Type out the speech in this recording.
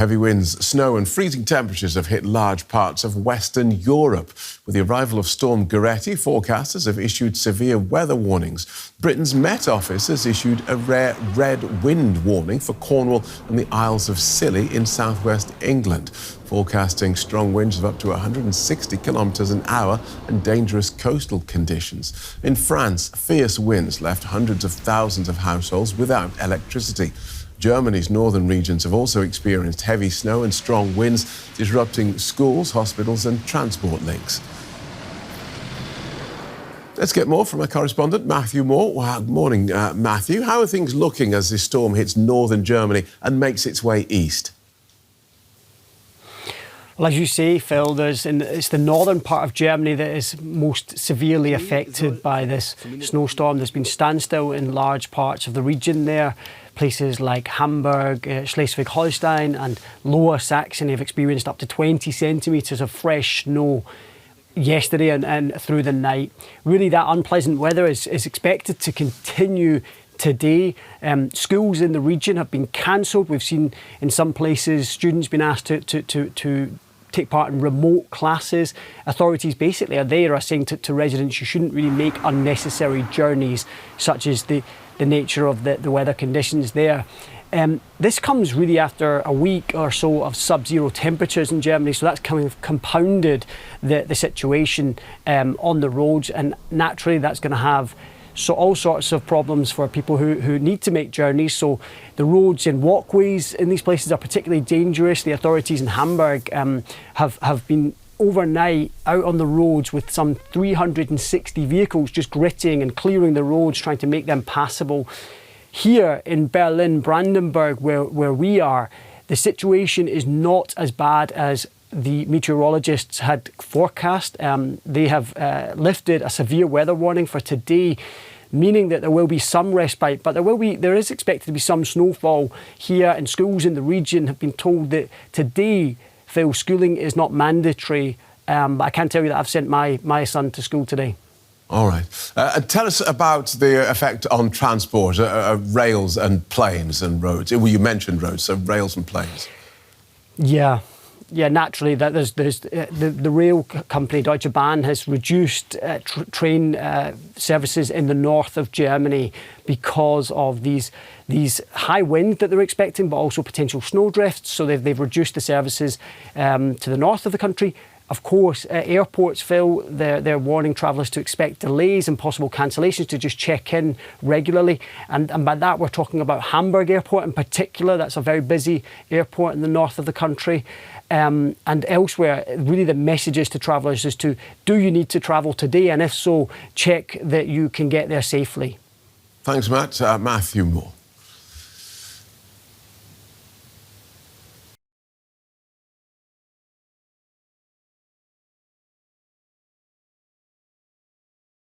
Heavy winds, snow and freezing temperatures have hit large parts of Western Europe. With the arrival of Storm Goretti, forecasters have issued severe weather warnings. Britain's Met Office has issued a rare red wind warning for Cornwall and the Isles of Scilly in southwest England, forecasting strong winds of up to 160 kilometres an hour and dangerous coastal conditions. In France, fierce winds left hundreds of thousands of households without electricity. Germany's northern regions have also experienced heavy snow and strong winds, disrupting schools, hospitals and transport links. Let's get more from our correspondent, Matthew Moore. Wow, good morning, Matthew. How are things looking as this storm hits northern Germany and makes its way east? Well, as you say, Phil, it's the northern part of Germany that is most severely affected by this snowstorm. There's been standstill in large parts of the region there. Places like Hamburg, Schleswig-Holstein and Lower Saxony have experienced up to 20 centimetres of fresh snow yesterday and through the night. Really, that unpleasant weather is expected to continue today. Schools in the region have been cancelled. We've seen in some places students being asked to take part in remote classes. Authorities basically are saying to residents you shouldn't really make unnecessary journeys, such as the nature of the weather conditions there. This comes really after a week or so of sub-zero temperatures in Germany, so that's kind of compounded the situation on the roads, and naturally that's going to have all sorts of problems for people who need to make journeys. So the roads and walkways in these places are particularly dangerous. The authorities in Hamburg have been overnight out on the roads with some 360 vehicles just gritting and clearing the roads, trying to make them passable. Here in Berlin, Brandenburg, where we are, the situation is not as bad as the meteorologists had forecast. They have lifted a severe weather warning for today, meaning that there will be some respite, but there is expected to be some snowfall here, and schools in the region have been told that today, Phil, schooling is not mandatory, but I can tell you that I've sent my son to school today. All right. Tell us about the effect on transport, rails and planes and roads. Well, you mentioned roads, so rails and planes. Yeah, naturally, there's the rail company Deutsche Bahn has reduced train services in the north of Germany because of these high wind that they're expecting, but also potential snowdrifts. So they've reduced the services to the north of the country. Of course, airports, Phil, they're warning travellers to expect delays and possible cancellations, to just check in regularly. And by that, we're talking about Hamburg Airport in particular. That's a very busy airport in the north of the country. And elsewhere, really the messages to travellers is to, do you need to travel today? And if so, check that you can get there safely. Thanks, Matt. Matthew Moore.